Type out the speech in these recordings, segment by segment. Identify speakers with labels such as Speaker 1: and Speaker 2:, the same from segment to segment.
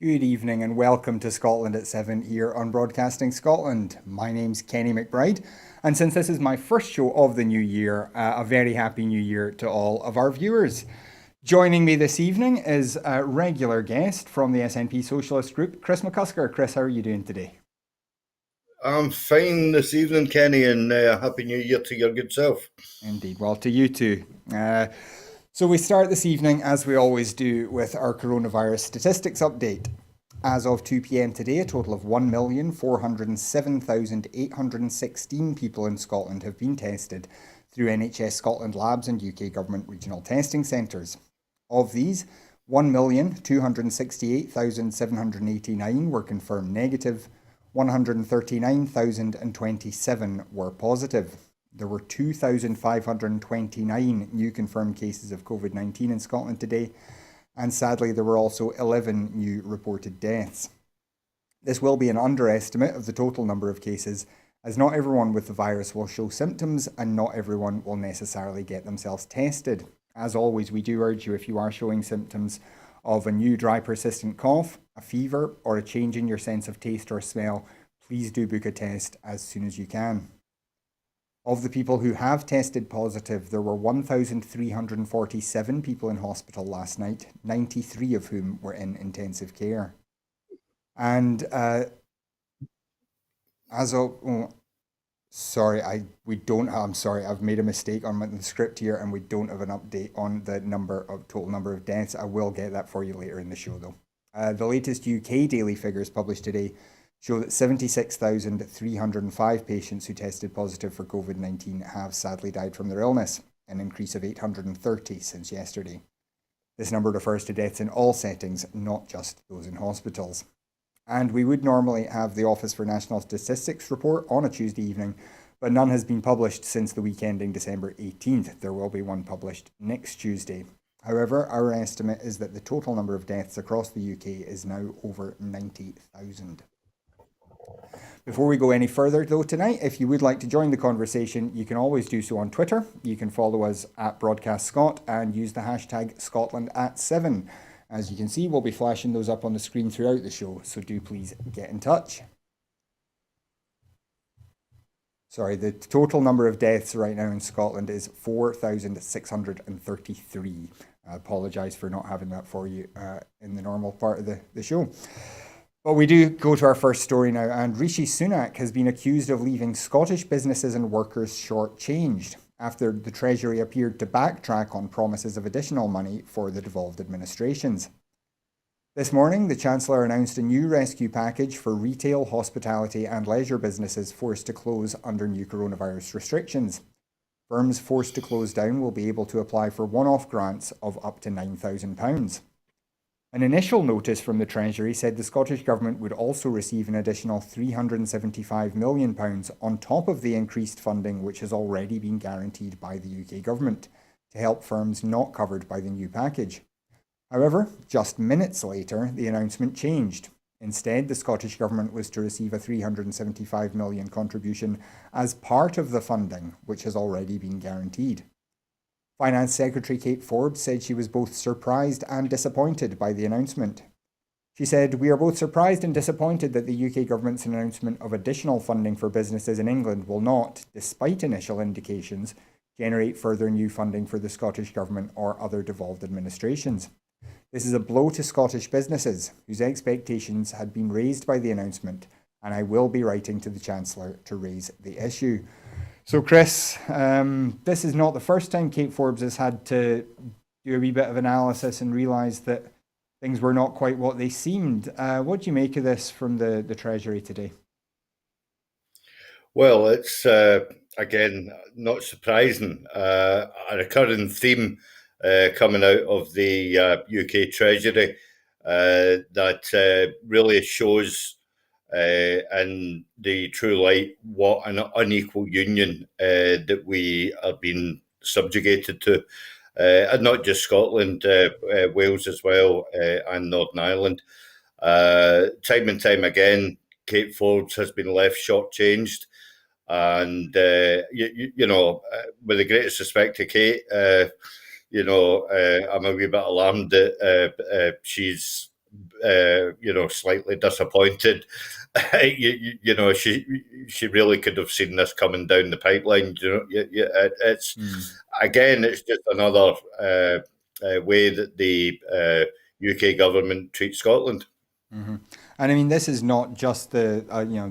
Speaker 1: Good evening and welcome to Scotland at 7 here on Broadcasting Scotland. My name's Kenny McBride, and since this is my first show of the new year, a very happy new year to all of our viewers. Joining me this evening is a regular guest from the SNP Socialist Group, Chris McCusker. Chris, how are you doing today?
Speaker 2: I'm fine this evening, Kenny, and Happy New Year to your good self.
Speaker 1: Indeed, well, to you too. So we start this evening, as we always do, with our coronavirus statistics update. As of 2 p.m. today, a total of 1,407,816 people in Scotland have been tested through NHS Scotland labs and UK Government regional testing centres. Of these, 1,268,789 were confirmed negative, 139,027 were positive. There were 2,529 new confirmed cases of COVID-19 in Scotland today, and sadly there were also 11 new reported deaths. This will be an underestimate of the total number of cases, as not everyone with the virus will show symptoms and not everyone will necessarily get themselves tested. As always, we do urge you, if you are showing symptoms of a new dry persistent cough, a fever, or a change in your sense of taste or smell, please do book a test as soon as you can. Of the people who have tested positive, there were 1,347 people in hospital last night, 93 of whom were in intensive care. And as of, sorry, I'm sorry, I've made a mistake on the script here and we don't have an update on the total number of deaths. I will get that for you later in the show though. The latest UK daily figures published today show that 76,305 patients who tested positive for COVID-19 have sadly died from their illness, an increase of 830 since yesterday. This number refers to deaths in all settings, not just those in hospitals. And we would normally have the Office for National Statistics report on a Tuesday evening, but none has been published since the week ending December 18th. There will be one published next Tuesday. However, our estimate is that the total number of deaths across the UK is now over 90,000. Before we go any further though tonight, if you would like to join the conversation, you can always do so on Twitter. You can follow us at Broadcast Scot and use the hashtag Scotland at 7. As you can see, we'll be flashing those up on the screen throughout the show, so do please get in touch. Sorry, the total number of deaths right now in Scotland is 4,633. I apologise for not having that for you in the normal part of the show. But we do go to our first story now, and Rishi Sunak has been accused of leaving Scottish businesses and workers short-changed after the Treasury appeared to backtrack on promises of additional money for the devolved administrations. This morning, the Chancellor announced a new rescue package for retail, hospitality and leisure businesses forced to close under new coronavirus restrictions. Firms forced to close down will be able to apply for one-off grants of up to £9,000. An initial notice from the Treasury said the Scottish Government would also receive an additional £375 million on top of the increased funding which has already been guaranteed by the UK Government to help firms not covered by the new package. However, just minutes later, the announcement changed. Instead, the Scottish Government was to receive a £375 million contribution as part of the funding which has already been guaranteed. Finance Secretary Kate Forbes said she was both surprised and disappointed by the announcement. She said, "We are both surprised and disappointed that the UK Government's announcement of additional funding for businesses in England will not, despite initial indications, generate further new funding for the Scottish Government or other devolved administrations. This is a blow to Scottish businesses, whose expectations had been raised by the announcement, and I will be writing to the Chancellor to raise the issue." So, Chris, this is not the first time Kate Forbes has had to do a wee bit of analysis and realise that things were not quite what they seemed. What do you make of this from the Treasury today?
Speaker 2: Well, it's again not surprising. A recurring theme coming out of the UK Treasury that really shows in the true light what an unequal union that we have been subjugated to, and not just Scotland, Wales as well, and Northern Ireland. Time and time again, Kate Forbes has been left shortchanged. And, with the greatest respect to Kate, I'm a wee bit alarmed that she's slightly disappointed. She really could have seen this coming down the pipeline. It's again, it's just another way that the UK government treats Scotland.
Speaker 1: Mm-hmm. And I mean, this is not just the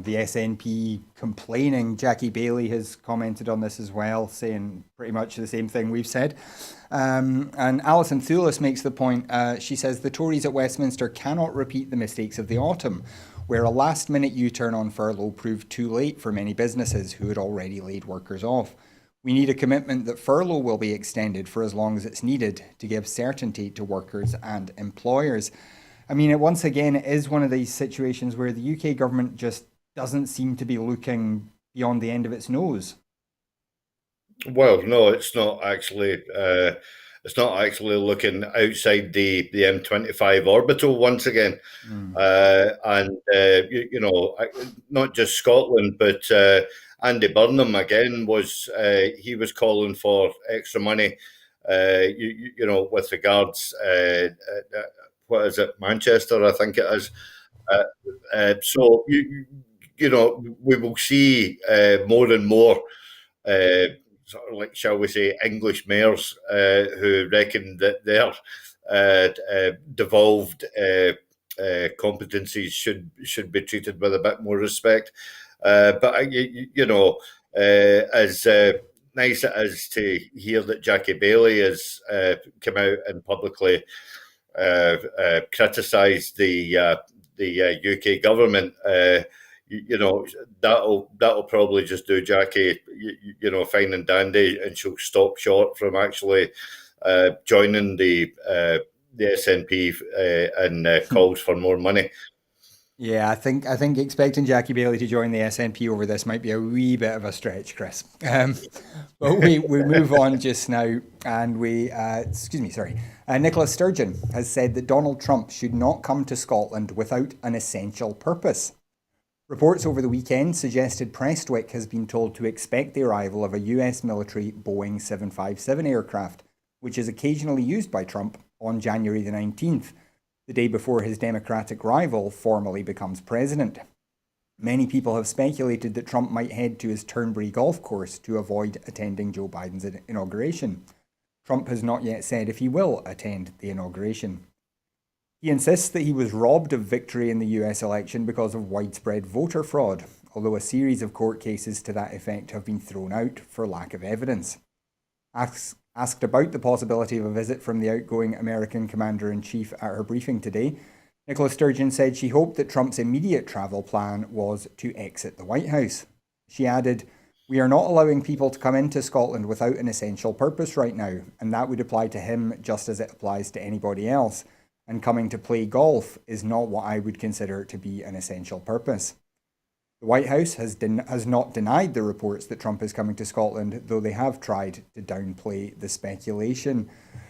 Speaker 1: the SNP complaining. Jackie Baillie has commented on this as well, saying pretty much the same thing we've said. And Alison Thulis makes the point. She says the Tories at Westminster cannot repeat the mistakes of the autumn, where a last-minute U-turn on furlough proved too late for many businesses who had already laid workers off. We need a commitment that furlough will be extended for as long as it's needed to give certainty to workers and employers. I mean, once again, it is one of these situations where the UK government just doesn't seem to be looking beyond the end of its nose.
Speaker 2: Well, no, it's not actually. It's not actually looking outside the M25 orbital once again, and not just Scotland, but Andy Burnham again he was calling for extra money, with regards. What is it, Manchester? I think it is. So we will see more and more. Sort of like, shall we say, English mayors who reckon that their devolved competencies should be treated with a bit more respect. But as nice it is to hear that Jackie Baillie has come out and publicly criticised the UK government. That'll probably just do Jackie, fine and dandy, and she'll stop short from actually joining the SNP and calls for more money.
Speaker 1: Yeah, I think expecting Jackie Baillie to join the SNP over this might be a wee bit of a stretch, Chris. But we move on just now, and Nicola Sturgeon has said that Donald Trump should not come to Scotland without an essential purpose. Reports over the weekend suggested Prestwick has been told to expect the arrival of a US military Boeing 757 aircraft, which is occasionally used by Trump, on January the 19th, the day before his Democratic rival formally becomes president. Many people have speculated that Trump might head to his Turnberry golf course to avoid attending Joe Biden's inauguration. Trump has not yet said if he will attend the inauguration. He insists that he was robbed of victory in the US election because of widespread voter fraud, although a series of court cases to that effect have been thrown out for lack of evidence. Asked about the possibility of a visit from the outgoing American commander-in-chief at her briefing today, Nicola Sturgeon said she hoped that Trump's immediate travel plan was to exit the White House. She added, "We are not allowing people to come into Scotland without an essential purpose right now, and that would apply to him just as it applies to anybody else. And coming to play golf is not what I would consider to be an essential purpose." The White House has not denied the reports that Trump is coming to Scotland, though they have tried to downplay the speculation.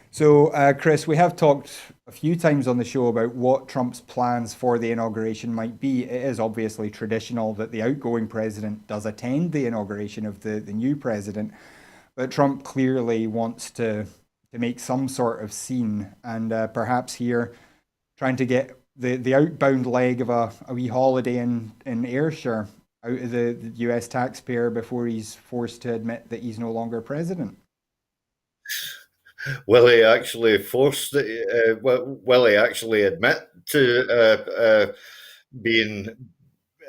Speaker 1: So, Chris, we have talked a few times on the show about what Trump's plans for the inauguration might be. It is obviously traditional that the outgoing president does attend the inauguration of the new president, but Trump clearly wants to make some sort of scene, and perhaps here trying to get the outbound leg of a wee holiday in Ayrshire out of the US taxpayer before he's forced to admit that he's no longer president.
Speaker 2: Will he actually will he actually admit to being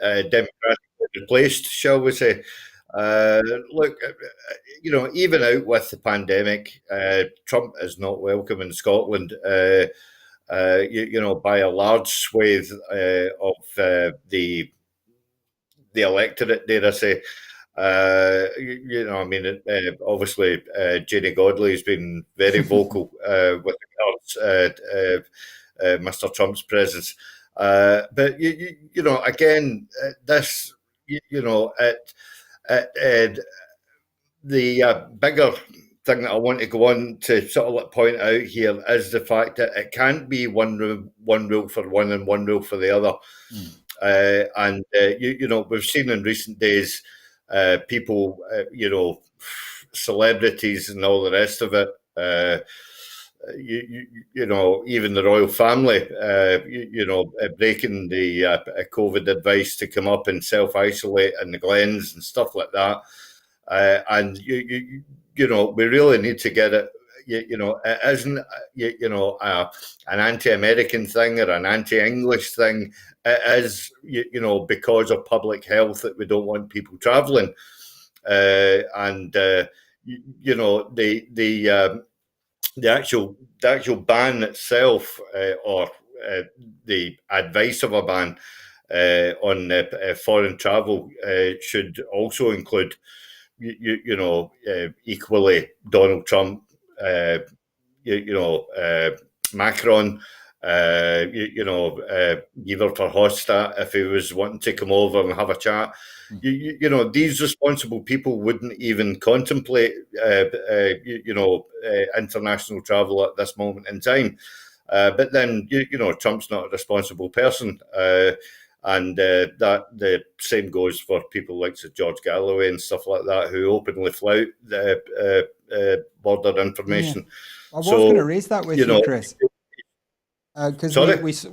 Speaker 2: democratically replaced, shall we say? Look, even out with the pandemic, Trump is not welcome in Scotland. By a large swathe of the electorate, dare I say. Obviously, Janie Godley has been very vocal with regards Mr. Trump's presence. But again, this, the bigger thing that I want to go on to sort of point out here is the fact that it can't be one rule for one and one rule for the other. We've seen in recent days people, celebrities and all the rest of it, even the royal family, breaking the COVID advice to come up and self-isolate in the glens and stuff like that. And we really need to get it. It isn't an anti-American thing or an anti-English thing. It is because of public health that we don't want people travelling, and the actual ban itself, or the advice of a ban on foreign travel, should also include equally Donald Trump, Macron, Guy Verhofstadt, if he was wanting to come over and have a chat. These responsible people wouldn't even contemplate, international travel at this moment in time. But then, Trump's not a responsible person. And that the same goes for people like George Galloway and stuff like that, who openly flout the border information.
Speaker 1: I was going to raise that with you, Chris. Because I was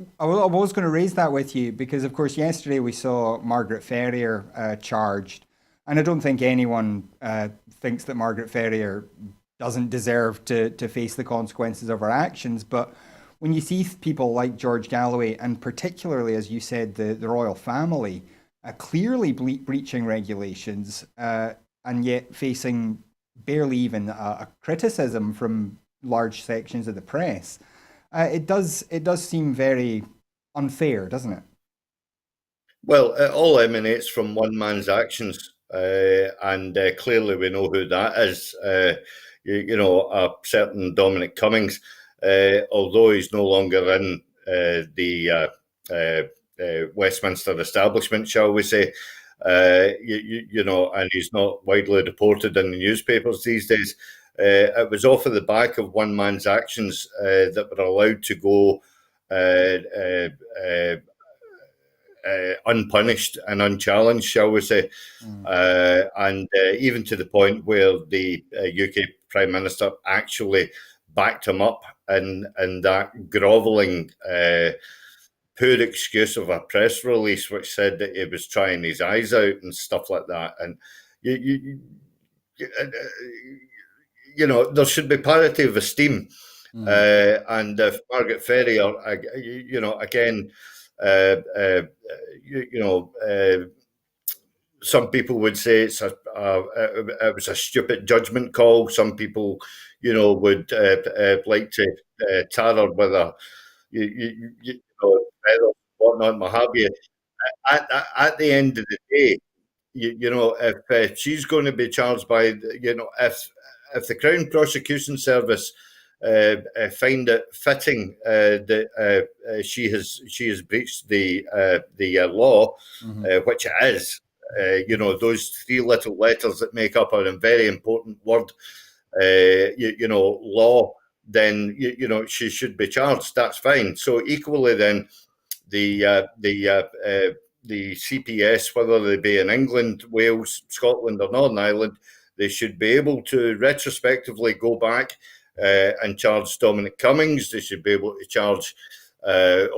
Speaker 1: going to raise that with you because, of course, yesterday we saw Margaret Ferrier charged, and I don't think anyone thinks that Margaret Ferrier doesn't deserve to face the consequences of her actions. But when you see people like George Galloway, and particularly, as you said, the royal family, clearly breaching regulations, and yet facing barely even a criticism from large sections of the press, it does seem very unfair, doesn't it?
Speaker 2: Well, it all emanates from one man's actions, and clearly we know who that is. A certain Dominic Cummings. Although he's no longer in the Westminster establishment, shall we say, and he's not widely reported in the newspapers these days. It was off of the back of one man's actions that were allowed to go unpunished and unchallenged, shall we say, and even to the point where the UK Prime Minister actually backed him up in that grovelling, poor excuse of a press release, which said that he was trying his eyes out and stuff like that. And there should be parity of esteem. And if Margaret Ferrier, again, some people would say it was a stupid judgment call. Some people, would like to tar her with a, whatnot, what have you. At the end of the day, if she's going to be charged by, if the Crown Prosecution Service find it fitting that she has breached the law, which it is. Those three little letters that make up a very important word, law, then she should be charged. That's fine. So equally, then the CPS, whether they be in England, Wales, Scotland, or Northern Ireland, they should be able to retrospectively go back and charge Dominic Cummings. They should be able to charge. Who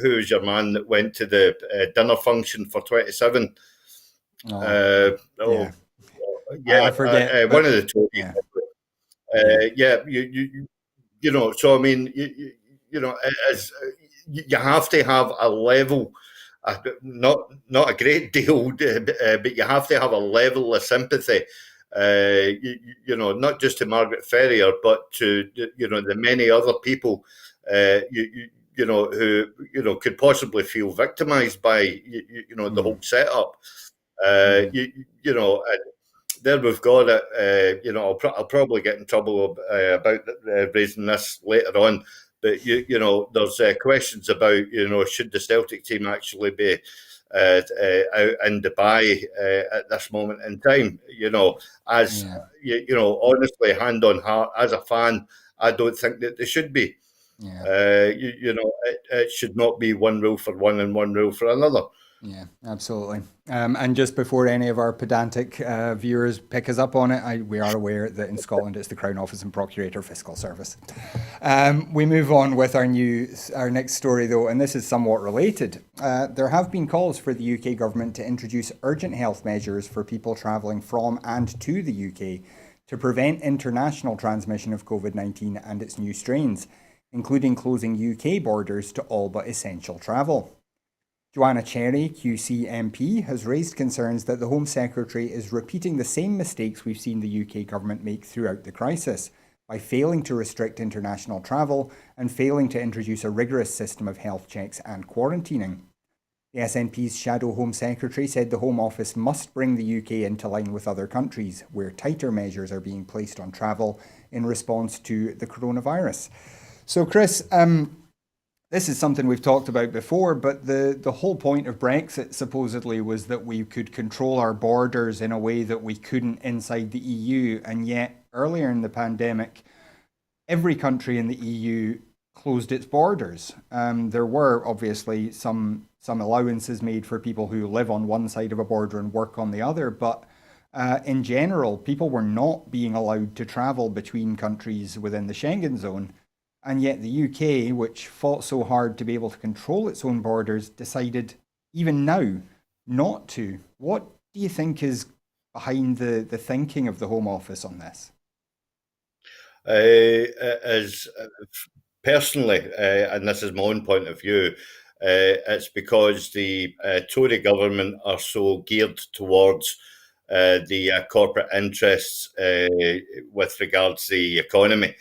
Speaker 2: was your man that went to the dinner function for 27? I forget. One of the two. So I mean, you have to have a level, not a great deal, but you have to have a level of sympathy. Not just to Margaret Ferrier, but to the many other people who could possibly feel victimised by the whole setup. There we've got it. I'll probably get in trouble about raising this later on. But there's questions about should the Celtic team actually be out in Dubai at this moment in time? Honestly, hand on heart, as a fan, I don't think that they should be. It should not be one rule for one and one rule for another.
Speaker 1: Yeah, absolutely. And just before any of our pedantic viewers pick us up on it, we are aware that in Scotland it's the Crown Office and Procurator Fiscal Service. We move on with our next story, though, and this is somewhat related. There have been calls for the UK government to introduce urgent health measures for people travelling from and to the UK to prevent international transmission of COVID-19 and its new strains, including closing UK borders to all but essential travel. Joanna Cherry, QC MP, has raised concerns that the Home Secretary is repeating the same mistakes we've seen the UK government make throughout the crisis by failing to restrict international travel and failing to introduce a rigorous system of health checks and quarantining. The SNP's Shadow Home Secretary said the Home Office must bring the UK into line with other countries where tighter measures are being placed on travel in response to the coronavirus. So, Chris, this is something we've talked about before, but the whole point of Brexit supposedly was that we could control our borders in a way that we couldn't inside the EU. And yet, earlier in the pandemic, every country in the EU closed its borders. There were obviously some allowances made for people who live on one side of a border and work on the other, but in general, people were not being allowed to travel between countries within the Schengen zone. And yet the UK, which fought so hard to be able to control its own borders, decided even now not to. What do you think is behind the thinking of the Home Office on this?
Speaker 2: As personally, and this is my own point of view, it's because the Tory government are so geared towards the corporate interests with regards to the economy.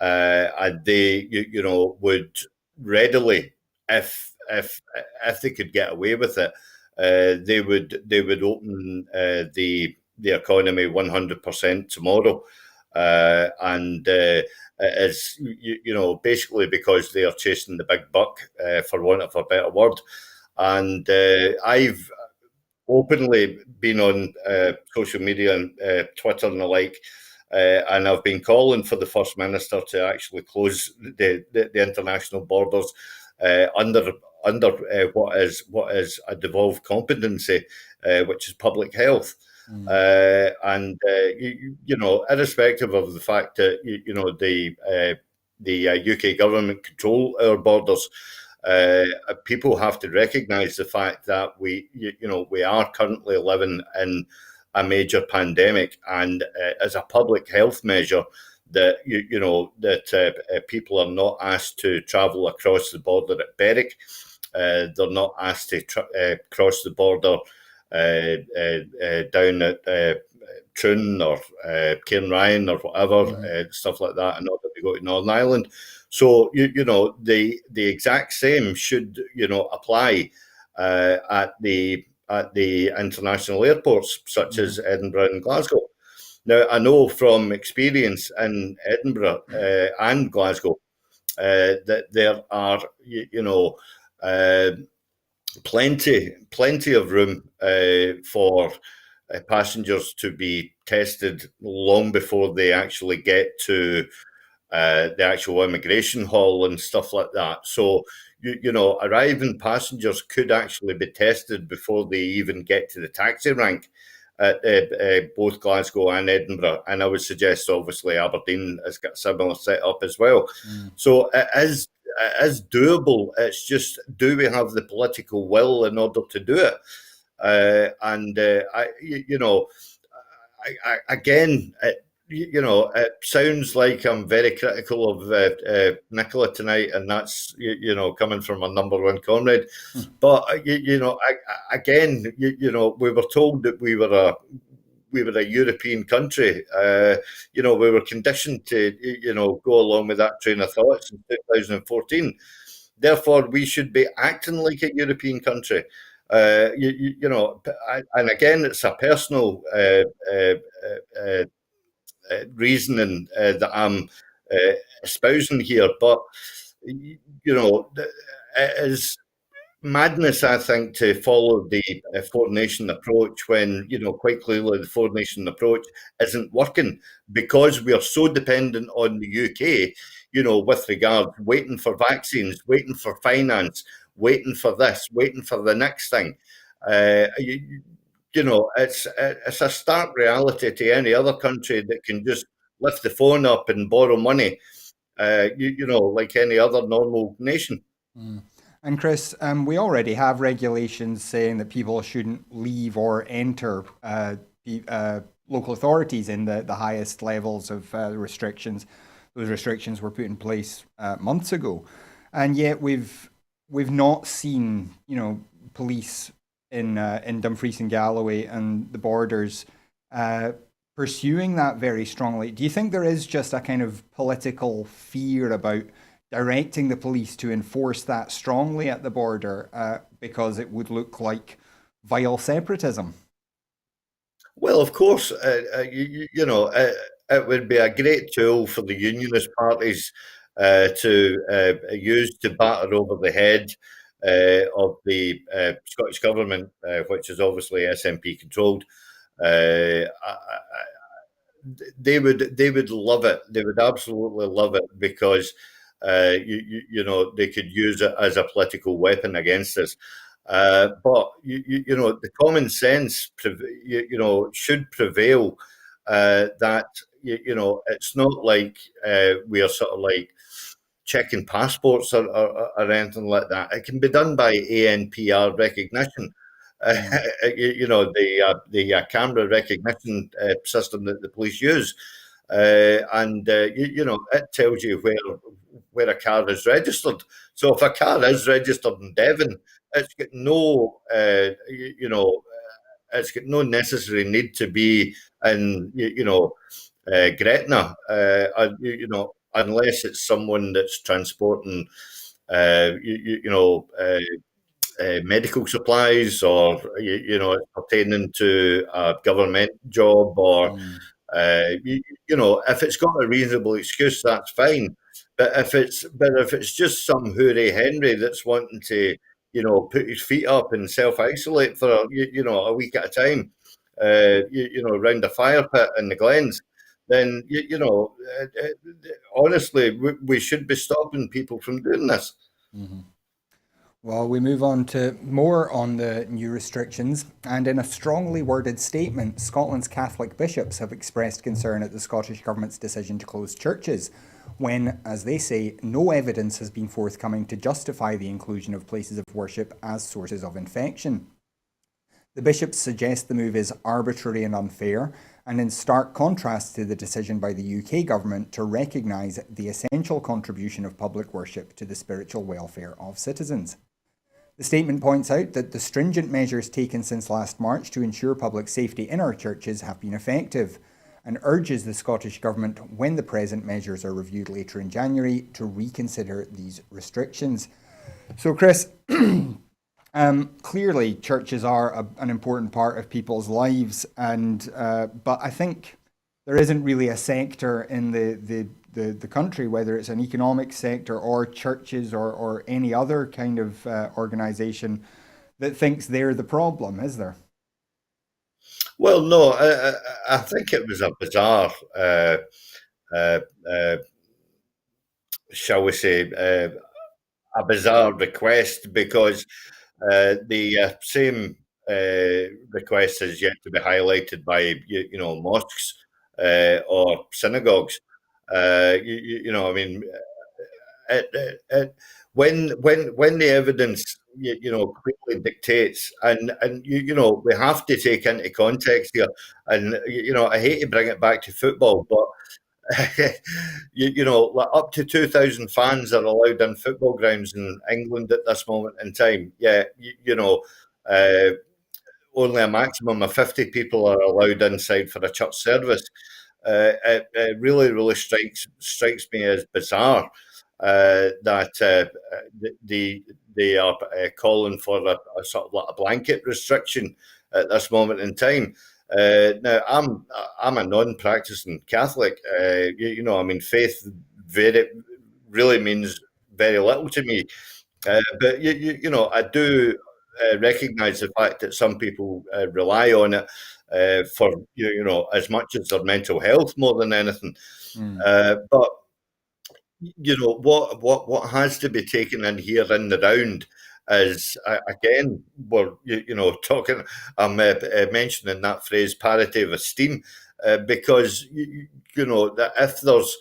Speaker 2: And they, would readily, if they could get away with it, they would open the economy 100% tomorrow, and it's basically because they are chasing the big buck, for want of a better word. And I've openly been on social media and Twitter and the like, and I've been calling for the First Minister to actually close the international borders under what is a devolved competency, which is public health. And irrespective of the fact that the UK government control our borders, people have to recognise the fact that we are currently living in a major pandemic, and as a public health measure, that people are not asked to travel across the border at Berwick. They're not asked to cross the border down at Troon or Cairnryan or whatever, stuff like that, in order to go to Northern Ireland. So the exact same should apply at the international airports such as Edinburgh and Glasgow. Now, I know from experience in Edinburgh and Glasgow that there are plenty of room for passengers to be tested long before they actually get to the actual immigration hall and stuff like that. So, arriving passengers could actually be tested before they even get to the taxi rank at both Glasgow and Edinburgh. And I would suggest, obviously, Aberdeen has got a similar setup as well. So it is doable. It's just, do we have the political will in order to do it? Again, it sounds like I'm very critical of Nicola tonight, and that's coming from a number one comrade. But again, we were told that we were a European country. We were conditioned to go along with that train of thought since 2014. Therefore, we should be acting like a European country. And again, it's a personal reasoning that I'm espousing here, but it is madness, I think, to follow the four nation approach when quite clearly the four nation approach isn't working, because we are so dependent on the UK. With regard waiting for vaccines, waiting for finance, waiting for this, waiting for the next thing. It's a stark reality to any other country that can just lift the phone up and borrow money, like any other normal nation.
Speaker 1: Mm. And Chris, we already have regulations saying that people shouldn't leave or enter local authorities in the highest levels of restrictions. Those restrictions were put in place months ago, and yet we've not seen police in Dumfries and Galloway and the borders pursuing that very strongly. Do you think there is just a kind of political fear about directing the police to enforce that strongly at the border because it would look like vile separatism?
Speaker 2: Well, of course, it would be a great tool for the unionist parties to use to batter over the head of the Scottish Government, which is obviously SNP controlled. They would love it. They would absolutely love it because they could use it as a political weapon against us. But the common sense, should prevail. That it's not like we are sort of like checking passports or anything like that. It can be done by ANPR recognition.
Speaker 1: Mm.
Speaker 2: The camera recognition system that the police use, and it tells you where a car is registered. So if a car is registered in Devon, it's got no it's got no necessary need to be in Gretna, unless it's someone that's transporting uh, you, you know uh, medical supplies, or pertaining to a government job, or
Speaker 1: Mm.
Speaker 2: if it's got a reasonable excuse, that's fine. But if it's just some hooray Henry that's wanting to put his feet up and self isolate for a week at a time, around the fire pit in the Glens, then honestly, we should be stopping people from doing this.
Speaker 1: Mhm. Well, we move on to more on the new restrictions. And in a strongly worded statement, Scotland's Catholic bishops have expressed concern at the Scottish Government's decision to close churches, when, as they say, no evidence has been forthcoming to justify the inclusion of places of worship as sources of infection. The bishops suggest the move is arbitrary and unfair, and in stark contrast to the decision by the UK government to recognise the essential contribution of public worship to the spiritual welfare of citizens. The statement points out that the stringent measures taken since last March to ensure public safety in our churches have been effective, and urges the Scottish Government, when the present measures are reviewed later in January, to reconsider these restrictions. So, Chris, clearly churches are an important part of people's lives, and but I think there isn't really a sector in the country, whether it's an economic sector or churches or any other kind of organization, that thinks they're the problem, is there?
Speaker 2: Well, no, I think it was a bizarre, uh, uh, shall we say, a bizarre request, because the same request is yet to be highlighted by mosques or synagogues. I mean, when the evidence clearly dictates, and we have to take into context here, and I hate to bring it back to football, but like up to 2,000 fans are allowed in football grounds in England at this moment in time. Yeah, uh, only a maximum of 50 people are allowed inside for a church service. It really, really strikes me as bizarre that they are calling for a sort of like a blanket restriction at this moment in time. Now, I'm a non-practicing Catholic. I mean, faith very really means very little to me. But I do recognise the fact that some people rely on it for as much as their mental health more than anything.
Speaker 1: Mm.
Speaker 2: But what has to be taken in here in the round is again, we're talking. I'm mentioning that phrase "parity of esteem" because that if there's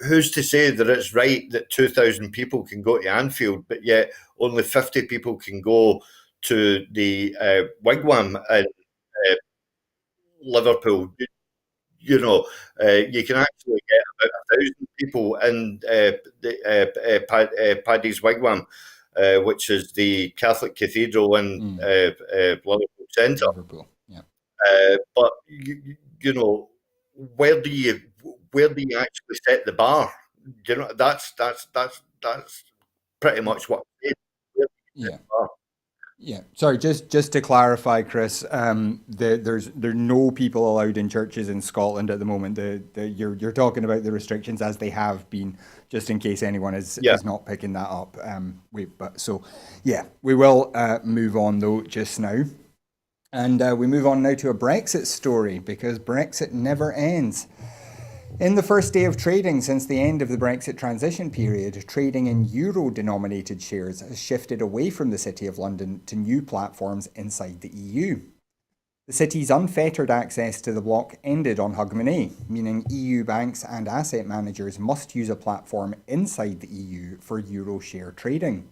Speaker 2: who's to say that it's right that 2,000 people can go to Anfield, but yet only 50 people can go to the Wigwam in Liverpool? You can actually get about 1,000 people in Paddy's Wigwam, which is the Catholic Cathedral in Liverpool Centre.
Speaker 1: Liverpool, yeah.
Speaker 2: But where do you actually set the bar? That's pretty much what it is.
Speaker 1: Yeah. Yeah. Sorry, just to clarify, Chris, there are no people allowed in churches in Scotland at the moment. You're talking about the restrictions as they have been, just in case anyone is not picking that up. We will move on though just now, and we move on now to a Brexit story because Brexit never ends. In the first day of trading since the end of the Brexit transition period, trading in euro-denominated shares has shifted away from the City of London to new platforms inside the EU. The city's unfettered access to the bloc ended on Hogmanay, meaning EU banks and asset managers must use a platform inside the EU for euro share trading.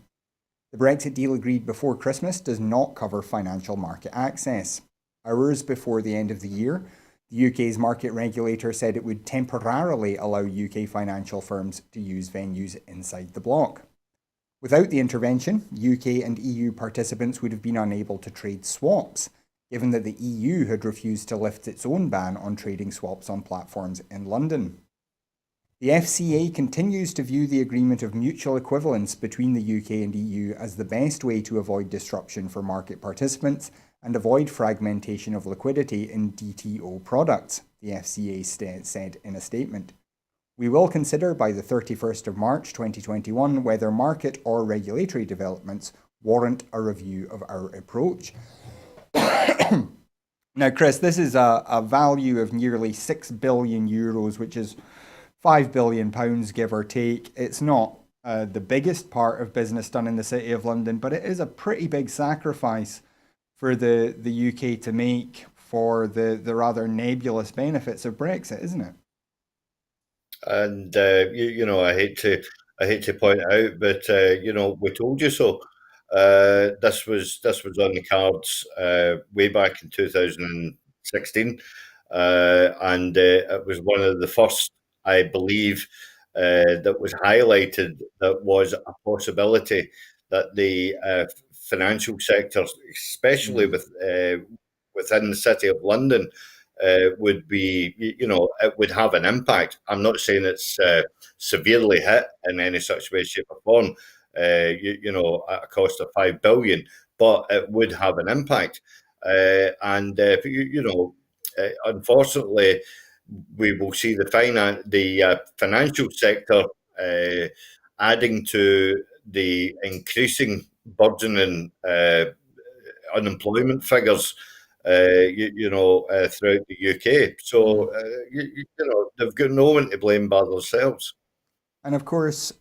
Speaker 1: The Brexit deal agreed before Christmas does not cover financial market access. Hours before the end of the year, the UK's market regulator said it would temporarily allow UK financial firms to use venues inside the bloc. Without the intervention, UK and EU participants would have been unable to trade swaps, given that the EU had refused to lift its own ban on trading swaps on platforms in London. The FCA continues to view the agreement of mutual equivalence between the UK and EU as the best way to avoid disruption for market participants and avoid fragmentation of liquidity in DTO products, the FCA said in a statement. We will consider by the 31st of March 2021 whether market or regulatory developments warrant a review of our approach. Now, Chris, this is a value of nearly €6 billion, which is £5 billion, give or take. It's not the biggest part of business done in the City of London, but it is a pretty big sacrifice for the UK to make for the rather nebulous benefits of Brexit, isn't it?
Speaker 2: And I hate to point it out, but we told you so. This was on the cards way back in 2016, and it was one of the first, I believe, that was highlighted that was a possibility that the financial sector, especially within the City of London, would be, it would have an impact. I'm not saying it's severely hit in any such way, shape, or form, at a cost of 5 billion, but it would have an impact. Unfortunately, we will see the financial sector adding to the increasing burgeoning unemployment figures, throughout the UK. So, they've got no one to blame but themselves.
Speaker 1: And of course,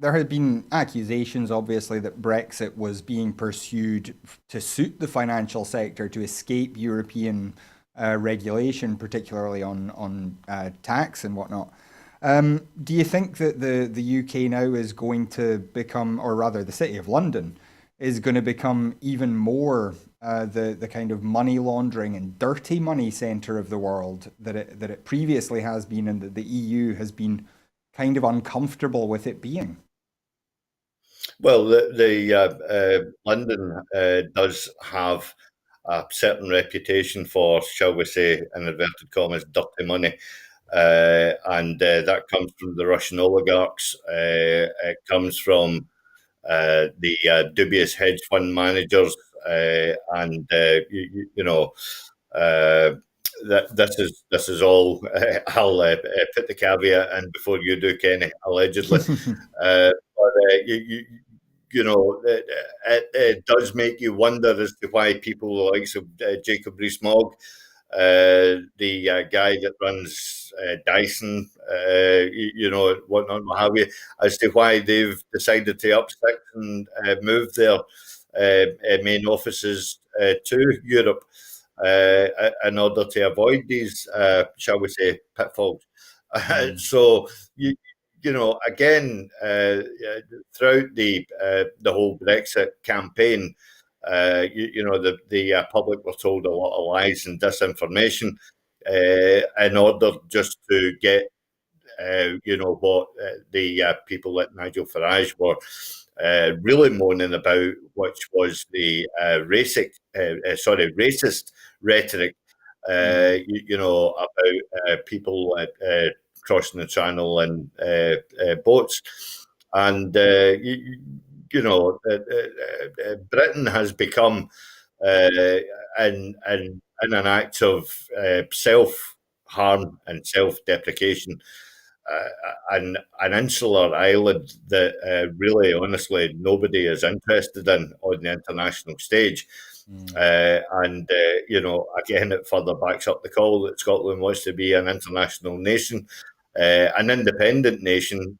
Speaker 1: there had been accusations, obviously, that Brexit was being pursued to suit the financial sector to escape European regulation, particularly on tax and whatnot. Do you think that the UK now is going to become, or rather the City of London, is going to become even more the kind of money laundering and dirty money centre of the world that it previously has been, and that the EU has been kind of uncomfortable with it being?
Speaker 2: Well, the London does have a certain reputation for, shall we say, in inverted commas, dirty money. And that comes from the Russian oligarchs. It comes from the dubious hedge fund managers, and that this is all. I'll put the caveat in before you do, Kenny. Allegedly, it does make you wonder as to why people like Jacob Rees-Mogg the guy that runs Dyson, whatnot, what have you, as to why they've decided to up sticks and move their main offices to Europe in order to avoid these, shall we say, pitfalls. So again, throughout the whole Brexit campaign, the public were told a lot of lies and disinformation in order just to get what the people like Nigel Farage were really moaning about, which was the racist rhetoric, about people crossing the channel in boats. And, Britain has become, in an act of self harm and self deprecation, an insular island that really, honestly, nobody is interested in on the international stage. And again, it further backs up the call that Scotland wants to be an international nation, an independent nation,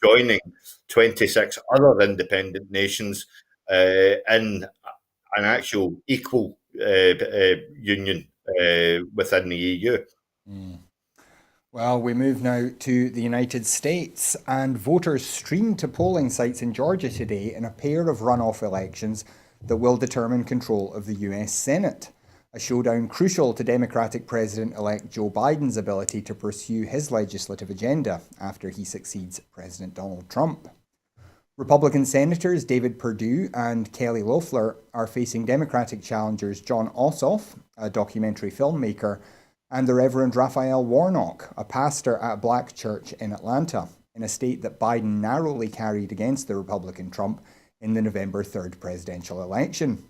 Speaker 2: joining 26 other independent nations in an actual equal union within the EU.
Speaker 1: Well, we move now to the United States, and voters streamed to polling sites in Georgia today in a pair of runoff elections that will determine control of the US Senate. A showdown crucial to Democratic President-elect Joe Biden's ability to pursue his legislative agenda after he succeeds President Donald Trump. Republican Senators David Perdue and Kelly Loeffler are facing Democratic challengers John Ossoff, a documentary filmmaker, and the Reverend Raphael Warnock, a pastor at a black church in Atlanta, in a state that Biden narrowly carried against the Republican Trump in the November 3rd presidential election.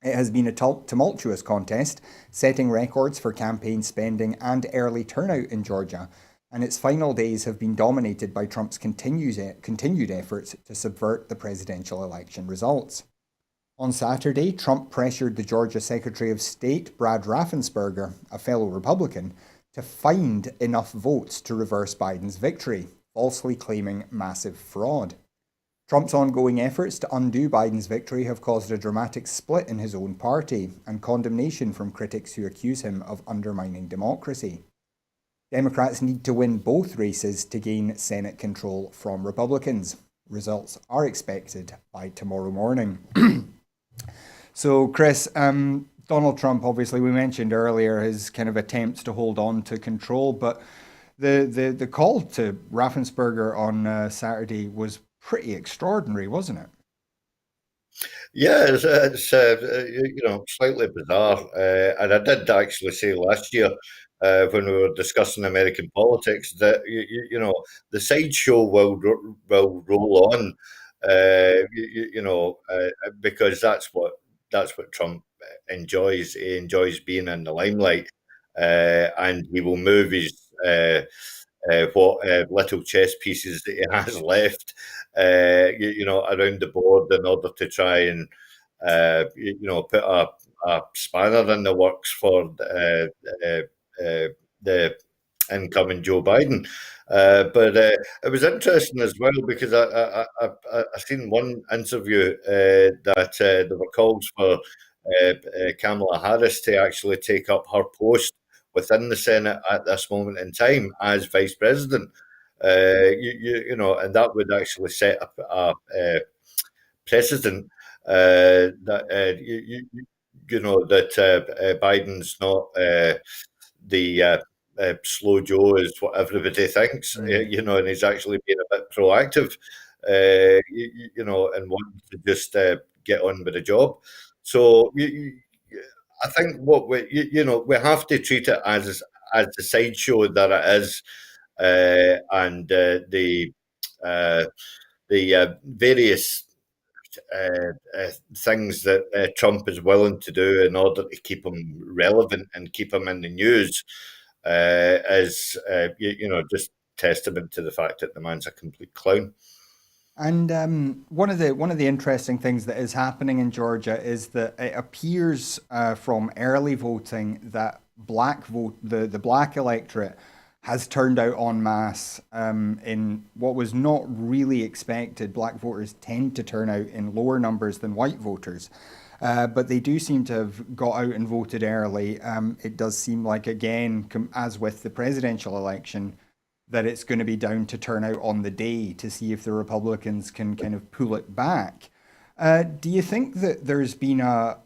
Speaker 1: It has been a tumultuous contest, setting records for campaign spending and early turnout in Georgia, and its final days have been dominated by Trump's continued efforts to subvert the presidential election results. On Saturday, Trump pressured the Georgia Secretary of State, Brad Raffensperger, a fellow Republican, to find enough votes to reverse Biden's victory, falsely claiming massive fraud. Trump's ongoing efforts to undo Biden's victory have caused a dramatic split in his own party and condemnation from critics who accuse him of undermining democracy. Democrats need to win both races to gain Senate control from Republicans. Results are expected by tomorrow morning. So, Chris, Donald Trump, obviously, we mentioned earlier his kind of attempts to hold on to control, but the call to Raffensperger on Saturday was pretty extraordinary, wasn't it?
Speaker 2: Yeah, it's slightly bizarre, and I did actually say last year when we were discussing American politics that the sideshow will roll on, because that's what Trump enjoys. He enjoys being in the limelight, and he will move his what little chess pieces that he has left, around the board in order to try and put a spanner in the works for the incoming Joe Biden. But it was interesting as well because I seen one interview that there were calls for Kamala Harris to actually take up her post within the Senate at this moment in time as vice president. And that would actually set up a precedent that Biden's not the slow Joe is what everybody thinks, and he's actually been a bit proactive, and wanting to just get on with the job. So I think what we have to treat it as the sideshow that it is, and the various things that Trump is willing to do in order to keep him relevant and keep him in the news is just testament to the fact that the man's a complete clown.
Speaker 1: And one of the interesting things that is happening in Georgia is that it appears from early voting that black vote, the black electorate has turned out en masse in what was not really expected. Black voters tend to turn out in lower numbers than white voters. But they do seem to have got out and voted early. It does seem like, again, as with the presidential election, that it's going to be down to turnout on the day to see if the Republicans can kind of pull it back. Do you think that there's been a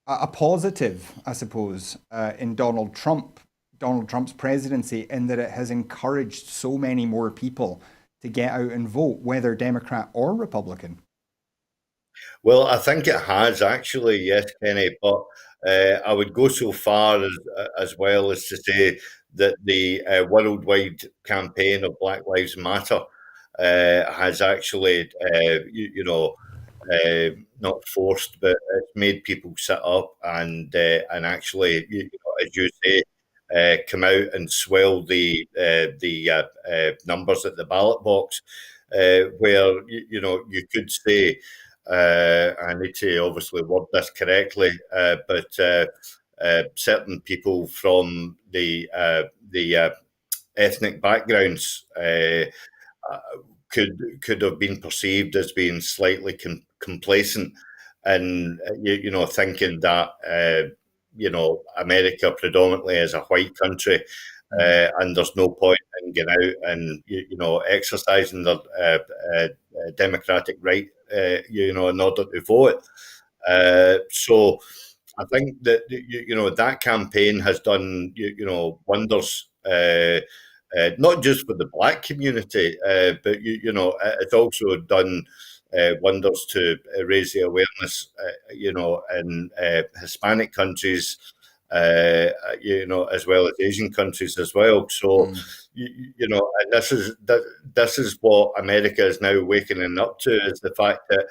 Speaker 1: positive, I suppose, in Donald Trump's presidency, in that it has encouraged so many more people to get out and vote, whether Democrat or Republican?
Speaker 2: Well, I think it has actually, yes, Kenny. But I would go so far as well as to say that the worldwide campaign of Black Lives Matter has actually, not forced, but it's made people sit up and actually, as you say, come out and swell the numbers at the ballot box, where you could say. I need to obviously word this correctly, but certain people from the ethnic backgrounds uh, could have been perceived as being slightly complacent, and thinking that America predominantly is a white country,
Speaker 1: Mm,
Speaker 2: and there's no point in getting out and exercising their democratic right, in order to vote. So I think that that campaign has done wonders, not just for the black community, but it's also done wonders to raise the awareness, in Hispanic countries, as well as Asian countries as well. So,
Speaker 1: mm,
Speaker 2: and this is what America is now waking up to, is the fact that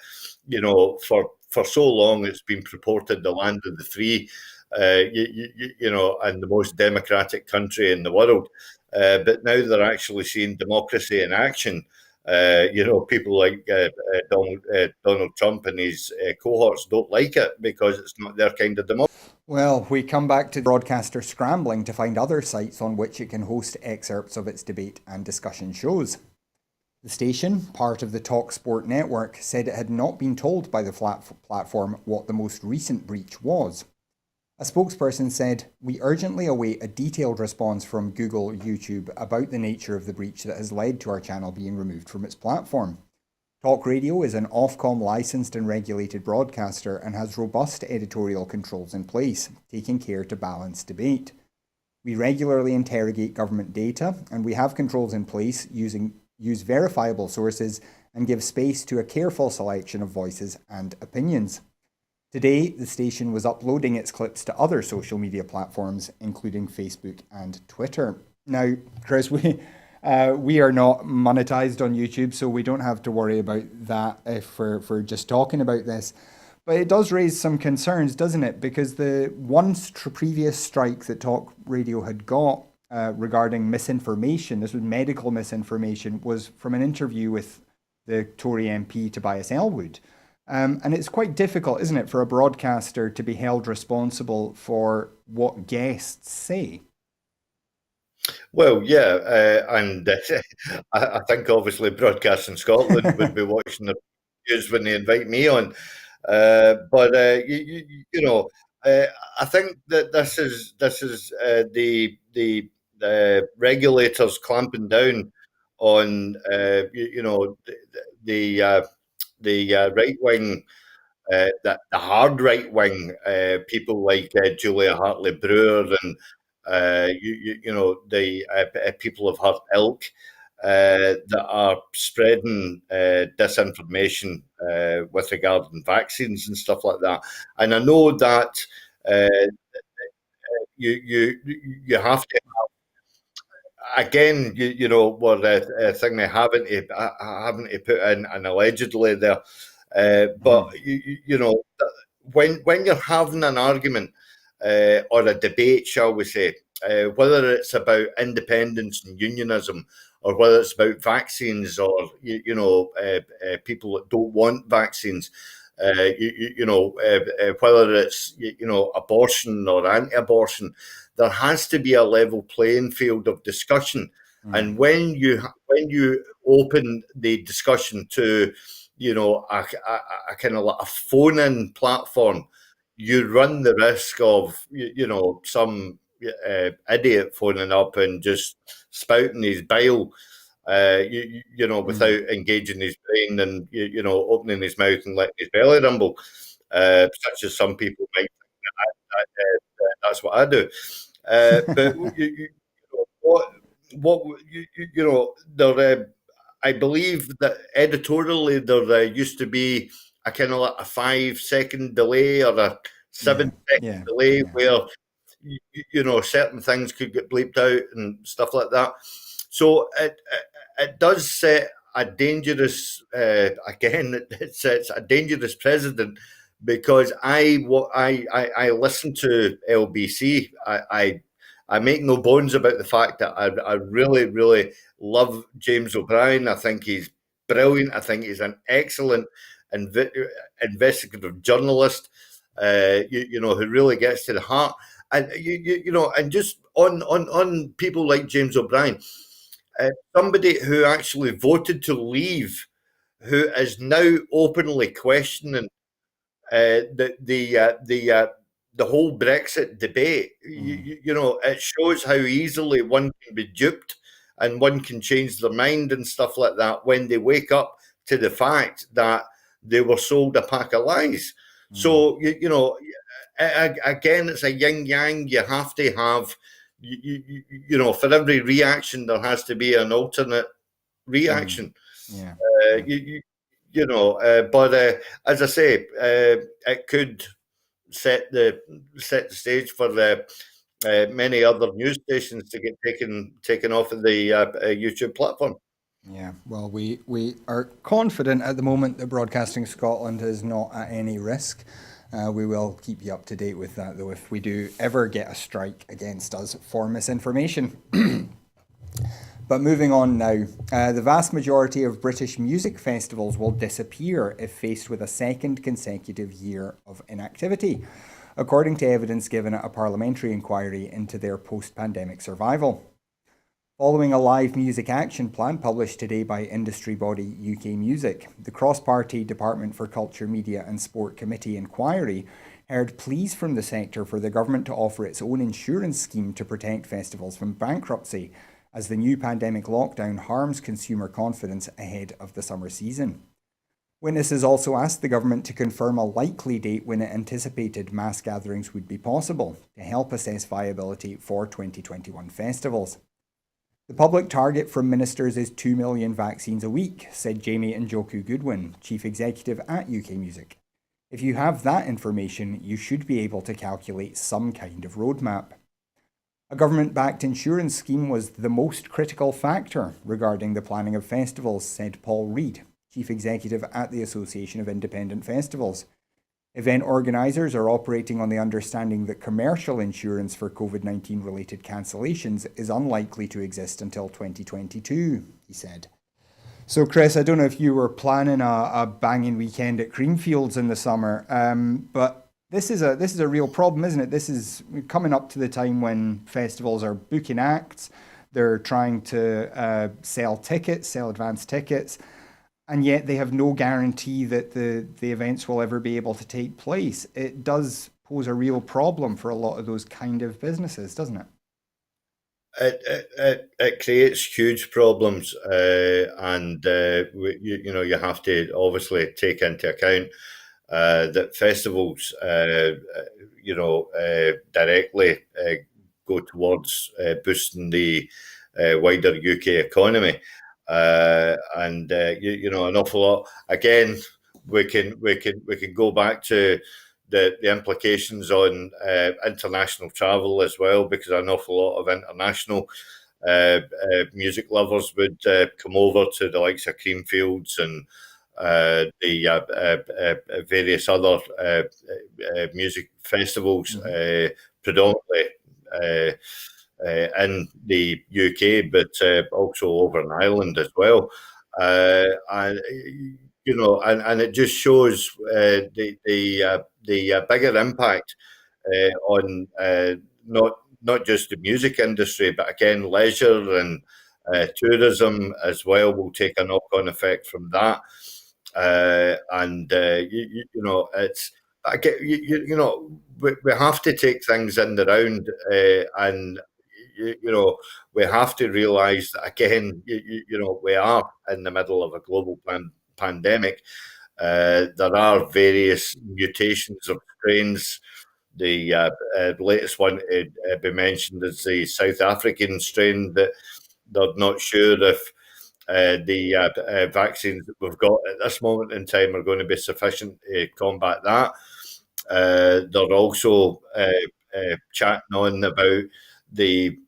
Speaker 2: for so long it's been purported the land of the free, and the most democratic country in the world. But now they're actually seeing democracy in action. People like Donald Trump and his cohorts don't like it because it's not their kind of democracy.
Speaker 1: well, we come back to the broadcaster scrambling to find other sites on which it can host excerpts of its debate and discussion shows. The station, part of the TalkSport network, said it had not been told by the platform what the most recent breach was. A spokesperson said, "We urgently await a detailed response from Google YouTube about the nature of the breach that has led to our channel being removed from its platform." Talk Radio is an Ofcom licensed and regulated broadcaster and has robust editorial controls in place, taking care to balance debate. We regularly interrogate government data, and we have controls in place use verifiable sources and give space to a careful selection of voices and opinions. Today, the station was uploading its clips to other social media platforms, including Facebook and Twitter. Now, Chris, we are not monetized on YouTube, so we don't have to worry about that if we're just talking about this. But it does raise some concerns, doesn't it? Because the one previous strike that Talk Radio had got regarding misinformation, this was medical misinformation, was from an interview with the Tory MP Tobias Ellwood. And it's quite difficult, isn't it, for a broadcaster to be held responsible for what guests say?
Speaker 2: Well, yeah, and I think obviously Broadcasting Scotland would be watching the news when they invite me on. But I think that this is the regulators clamping down on the right wing, the hard right wing, people like Julia Hartley Brewer and the people of her ilk, that are spreading disinformation with regarding vaccines and stuff like that. And I know that uh, you have to, again, what the thing they haven't to put in an allegedly there. But
Speaker 1: Mm,
Speaker 2: when you're having an argument, or a debate, shall we say, whether it's about independence and unionism, or whether it's about vaccines, or people that don't want vaccines, whether it's abortion or anti-abortion, there has to be a level playing field of discussion. And when you open the discussion to a kind of like a phone-in platform, you run the risk of some idiot phoning up and just spouting his bile, without engaging his brain and opening his mouth and letting his belly rumble, such as some people might think that's what I do. But there. I believe that editorially there used to be a kind of like a 5-second delay or a 7-second delay where certain things could get bleeped out and stuff like that. So it does set a dangerous it sets a dangerous precedent, because I listen to LBC. I make no bones about the fact that I really, really love James O'Brien. I think he's brilliant. I think he's an excellent investigative journalist, who really gets to the heart. And and just on people like James O'Brien, somebody who actually voted to leave, who is now openly questioning the whole Brexit debate. It shows how easily one can be duped and one can change their mind and stuff like that when they wake up to the fact that they were sold a pack of lies. So again, it's a yin yang. You have to have, for every reaction there has to be an alternate reaction. But as I say, it could set the stage for many other news stations to get taken off of the YouTube platform.
Speaker 1: Yeah, well, we are confident at the moment that Broadcasting Scotland is not at any risk. We will keep you up to date with that, though, if we do ever get a strike against us for misinformation. But moving on now, the vast majority of British music festivals will disappear if faced with a second consecutive year of inactivity, according to evidence given at a parliamentary inquiry into their post-pandemic survival. Following a live music action plan published today by industry body UK Music, the cross-party Department for Culture, Media and Sport Committee inquiry heard pleas from the sector for the government to offer its own insurance scheme to protect festivals from bankruptcy, as the new pandemic lockdown harms consumer confidence ahead of the summer season. Witnesses also asked the government to confirm a likely date when it anticipated mass gatherings would be possible to help assess viability for 2021 festivals. The public target from ministers is 2 million vaccines a week, said Jamie Njoku Goodwin, chief executive at UK Music. If you have that information, you should be able to calculate some kind of roadmap. A government-backed insurance scheme was the most critical factor regarding the planning of festivals, said Paul Reid, chief executive at the Association of Independent Festivals. Event organisers are operating on the understanding that commercial insurance for COVID-19 related cancellations is unlikely to exist until 2022, he said. So, Chris, I don't know if you were planning a banging weekend at Creamfields in the summer, but this is a real problem, isn't it? This is coming up to the time when festivals are booking acts, they're trying to sell advanced tickets, and yet they have no guarantee that the events will ever be able to take place. It does pose a real problem for a lot of those kind of businesses, doesn't it?
Speaker 2: It creates huge problems, and you have to obviously take into account that festivals, directly go towards boosting the wider UK economy, and an awful lot. Again, we can go back to the implications on international travel as well, because an awful lot of international music lovers would come over to the likes of Creamfields and the various other music festivals, predominantly in the UK, but also over in Ireland as well. And and it just shows the bigger impact on not just the music industry, but again, leisure and tourism as well will take a knock-on effect from that. And it's I get we have to take things in the round, and we have to realise that again, we are in the middle of a global pandemic. There are various mutations of strains. The latest one to be mentioned is the South African strain that they're not sure if the vaccines that we've got at this moment in time are going to be sufficient to combat that. They're also chatting on about the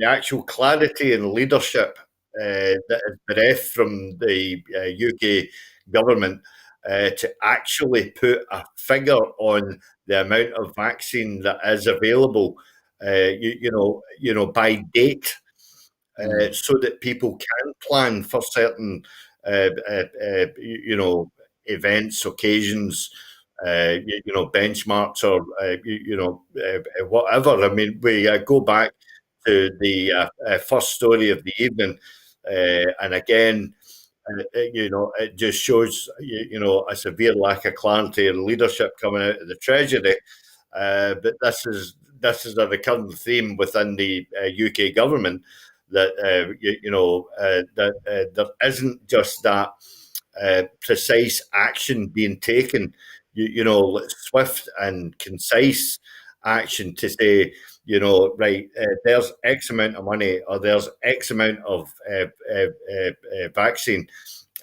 Speaker 2: actual clarity and leadership that is bereft from the UK government to actually put a figure on the amount of vaccine that is available, by date, so that people can plan for certain, events, occasions, benchmarks, or whatever. I mean, we go back to the first story of the evening, and again, it just shows a severe lack of clarity and leadership coming out of the Treasury. But this is a recurrent theme within the UK government, that that there isn't just that precise action being taken, swift and concise action to say, right, there's X amount of money, or there's X amount of vaccine,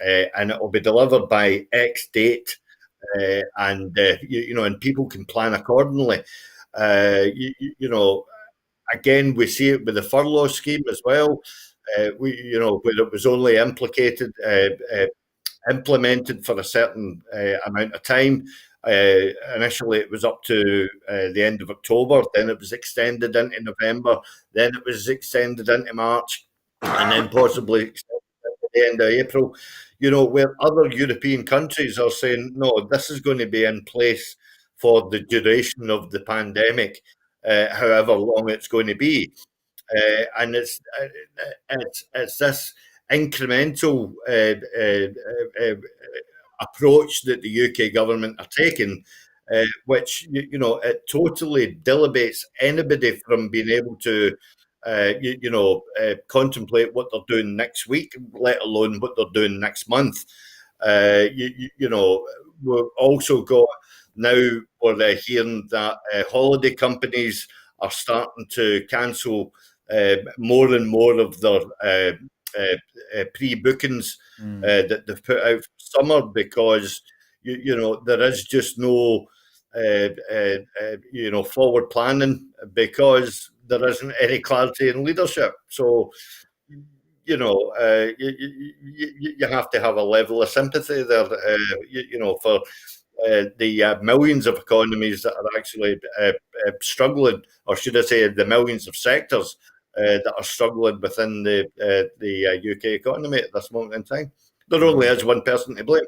Speaker 2: and it will be delivered by X date, and people can plan accordingly. Again, we see it with the furlough scheme as well. Where it was only implemented for a certain amount of time. Initially, it was up to the end of October. Then it was extended into November. Then it was extended into March, and then possibly extended at the end of April. Where other European countries are saying, no, this is going to be in place for the duration of the pandemic, however long it's going to be. And it's this incremental approach that the UK government are taking, which it totally dilabates anybody from being able to contemplate what they're doing next week, let alone what they're doing next month. We've also got now, we're hearing that holiday companies are starting to cancel more and more of their pre-bookings that they've put out for summer, because there is just no forward planning, because there isn't any clarity in leadership. So you have to have a level of sympathy there, for the millions of economies that are actually struggling, or should I say, the millions of sectors that are struggling within the UK economy at this moment in time. There only is one person to blame.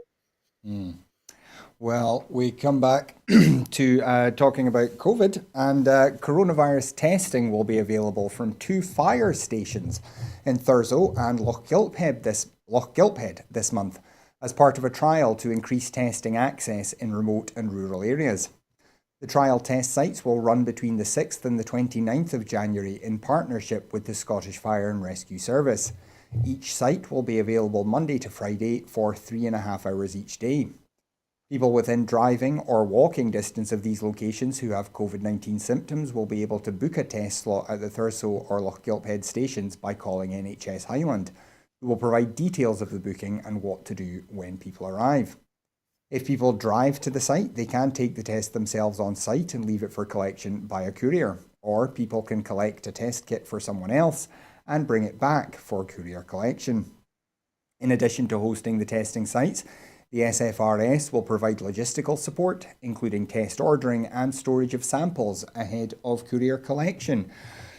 Speaker 1: Well, we come back to talking about COVID, and coronavirus testing will be available from 2 fire stations in Thurso and Loch Gilphead this month, as part of a trial to increase testing access in remote and rural areas. The trial test sites will run between the 6th and the 29th of January in partnership with the Scottish Fire and Rescue Service. Each site will be available Monday to Friday for 3.5 hours each day. People within driving or walking distance of these locations who have COVID-19 symptoms will be able to book a test slot at the Thurso or Loch Gilphead stations by calling NHS Highland, who will provide details of the booking and what to do when people arrive. If people drive to the site, they can take the test themselves on site and leave it for collection by a courier, or people can collect a test kit for someone else and bring it back for courier collection. In addition to hosting the testing sites, the SFRS will provide logistical support, including test ordering and storage of samples ahead of courier collection.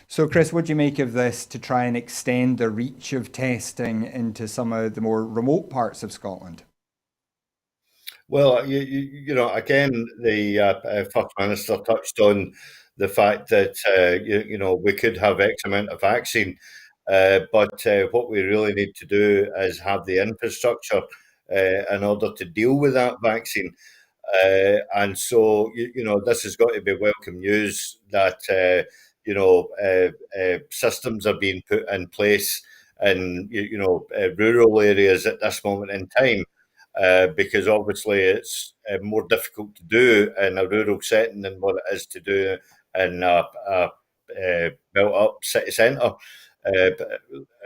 Speaker 1: So, Chris, what do you make of this to try and extend the reach of testing into some of the more remote parts of Scotland?
Speaker 2: Well, again, the First Minister touched on the fact that we could have X amount of vaccine, but what we really need to do is have the infrastructure in order to deal with that vaccine. And so, this has got to be welcome news that, systems are being put in place in, rural areas at this moment in time, because obviously it's more difficult to do in a rural setting than what it is to do in a built up city centre. Uh,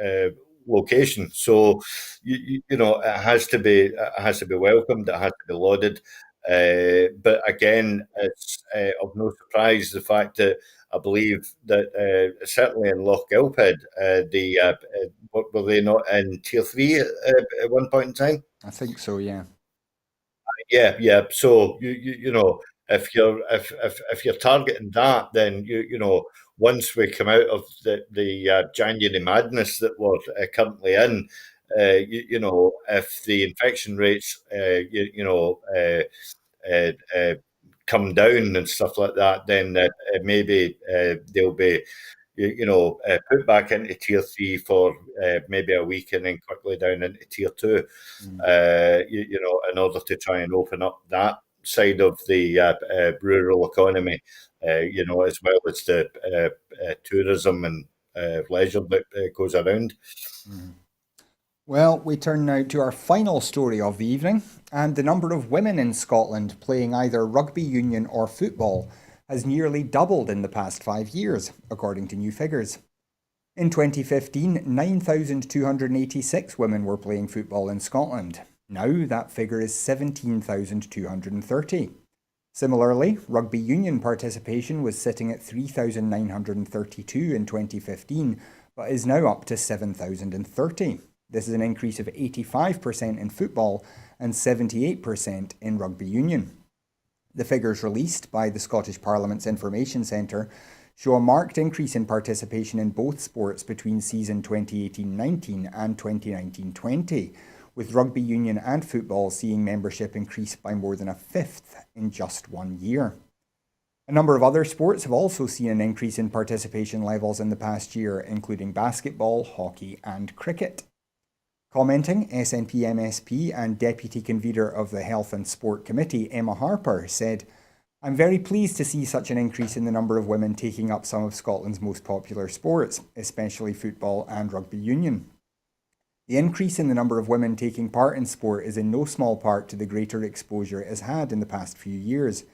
Speaker 2: uh, Location. So it has to be welcomed. It has to be lauded. But again, it's of no surprise the fact that I believe that certainly in Loch Gilphead, were they not in tier three at one point in time?
Speaker 1: I think so, yeah.
Speaker 2: Yeah, yeah. So if you're targeting that, then once we come out of the January madness that we're currently in, if the infection rates uh, uh, come down and stuff like that, then maybe they'll be put back into tier three for maybe a week and then quickly down into tier two,
Speaker 1: Mm.
Speaker 2: in order to try and open up that side of the rural economy, as well as the tourism and leisure that goes around.
Speaker 1: Mm. Well, we turn now to our final story of the evening, and the number of women in Scotland playing either rugby union or football has nearly doubled in the past 5 years, according to new figures. In 2015, 9,286 women were playing football in Scotland. Now that figure is 17,230. Similarly, rugby union participation was sitting at 3,932 in 2015, but is now up to 7,030. This is an increase of 85% in football and 78% in rugby union. The figures released by the Scottish Parliament's Information Centre show a marked increase in participation in both sports between season 2018-19 and 2019-20, with rugby union and football seeing membership increase by more than a fifth in just 1 year. A number of other sports have also seen an increase in participation levels in the past year, including basketball, hockey and cricket. Commenting, SNP MSP and Deputy Convener of the Health and Sport Committee, Emma Harper, said, "I'm very pleased to see such an increase in the number of women taking up some of Scotland's most popular sports, especially football and rugby union. The increase in the number of women taking part in sport is in no small part to the greater exposure it has had in the past few years.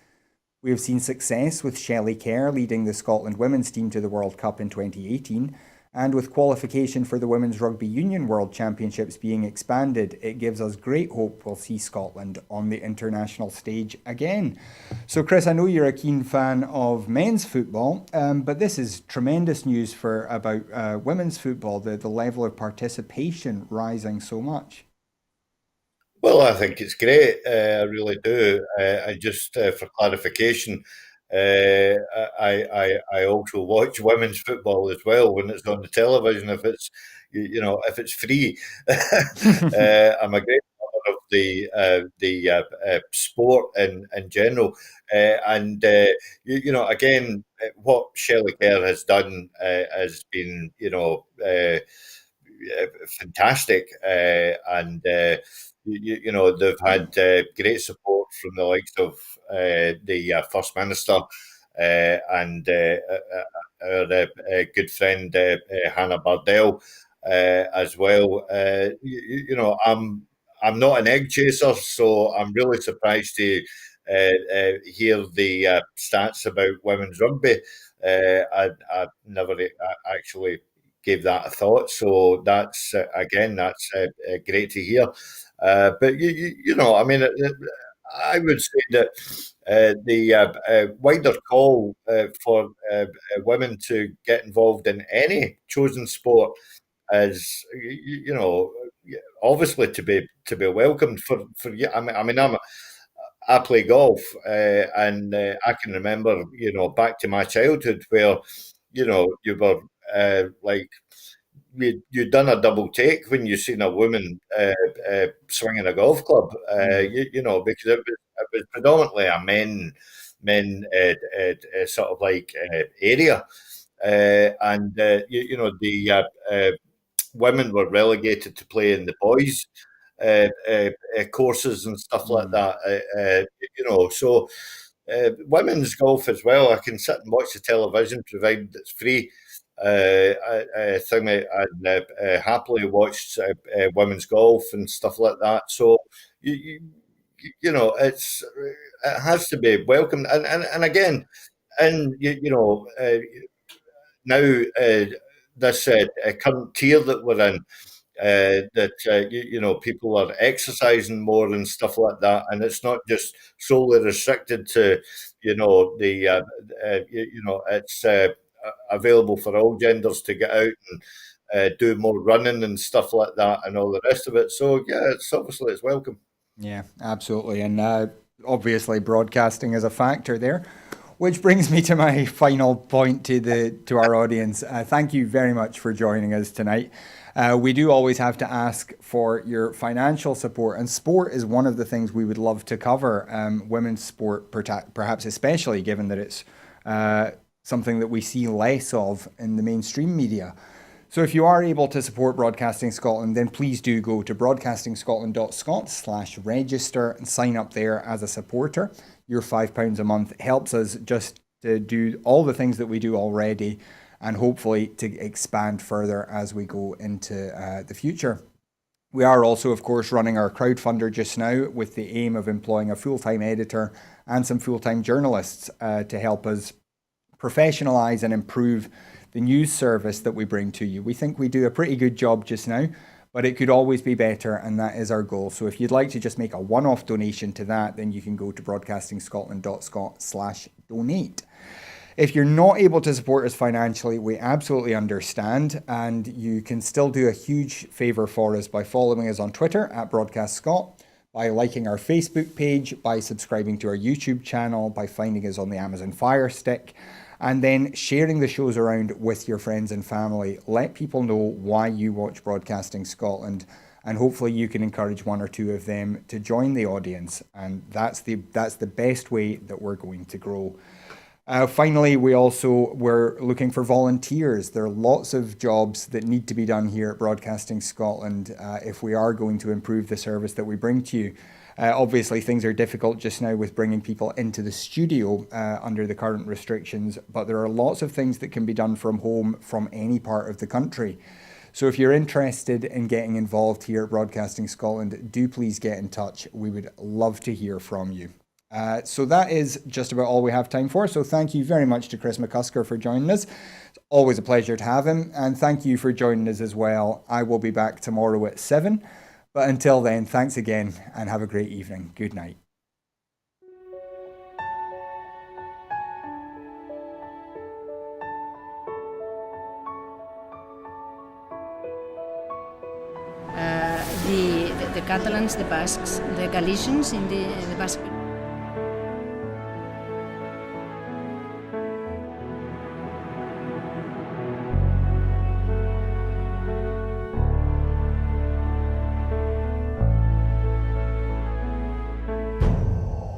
Speaker 1: We have seen success with Shelley Kerr leading the Scotland women's team to the World Cup in 2018, and with qualification for the Women's Rugby Union World Championships being expanded, it gives us great hope we'll see Scotland on the international stage again." So, Chris, I know you're a keen fan of men's football, but this is tremendous news for about women's football, the level of participation rising so much.
Speaker 2: Well, I think it's great. I really do. I just, for clarification, I also watch women's football as well when it's on the television. If it's free, I'm a great lover of the sport in general, and again, what Shelley Kerr has done has been fantastic, and they've had great support from the likes of the First Minister and our good friend Hannah Bardell as well. I'm not an egg chaser, so I'm really surprised to hear the stats about women's rugby. I never actually gave that a thought. So that's that's great to hear. But I mean, I would say that the wider call for women to get involved in any chosen sport is, obviously to be welcomed. I play golf, and I can remember, back to my childhood where, you were like you done a double take when you seen a woman swinging a golf club. Because it was predominantly a men sort of like area, and the women were relegated to play in the boys' courses and stuff like
Speaker 1: Mm.
Speaker 2: that. So women's golf as well. I can sit and watch the television, provided it's free. And happily watched women's golf and stuff like that. So you, you, it has to be welcomed. And again, and now this current tier that we're in, that people are exercising more and stuff like that, and it's not just solely restricted to it's available for all genders to get out and do more running and stuff like that and all the rest of it. So yeah, it's welcome.
Speaker 1: Yeah, absolutely. And obviously broadcasting is a factor there. Which brings me to my final point to our audience. Thank you very much for joining us tonight. We do always have to ask for your financial support, and sport is one of the things we would love to cover. Women's sport, perhaps especially given that it's something that we see less of in the mainstream media. So if you are able to support Broadcasting Scotland, then please do go to broadcastingscotland.scot/register and sign up there as a supporter. Your £5 a month helps us just to do all the things that we do already, and hopefully to expand further as we go into the future. We are also, of course, running our crowdfunder just now with the aim of employing a full-time editor and some full-time journalists to help us professionalise and improve the news service that we bring to you. We think we do a pretty good job just now, but it could always be better, and that is our goal. So if you'd like to just make a one-off donation to that, then you can go to broadcastingscotland.scot/donate. If you're not able to support us financially, we absolutely understand, and you can still do a huge favour for us by following us on Twitter at BroadcastScot, by liking our Facebook page, by subscribing to our YouTube channel, by finding us on the Amazon Fire Stick, and then sharing the shows around with your friends and family. Let people know why you watch Broadcasting Scotland, and hopefully you can encourage one or two of them to join the audience. And that's the best way that we're going to grow. Finally, we're looking for volunteers. There are lots of jobs that need to be done here at Broadcasting Scotland if we are going to improve the service that we bring to you. Obviously, things are difficult just now with bringing people into the studio under the current restrictions, but there are lots of things that can be done from home from any part of the country. So if you're interested in getting involved here at Broadcasting Scotland, do please get in touch. We would love to hear from you. So that is just about all we have time for. So thank you very much to Chris McCusker for joining us. It's always a pleasure to have him. And thank you for joining us as well. I will be back tomorrow at 7. But until then, thanks again and have a great evening. Good night.
Speaker 3: The Catalans, the Basques, the Galicians in the Basque.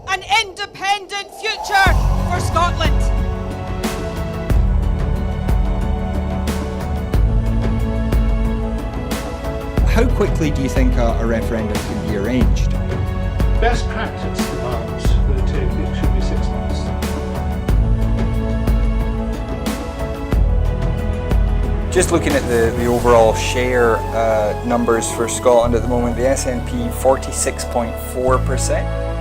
Speaker 4: An independent future for Scotland.
Speaker 1: How quickly do you think a referendum can be arranged?
Speaker 5: Best practice demands that it should be 6 months.
Speaker 1: Just looking at the overall share numbers for Scotland at the moment, the SNP 46.4%.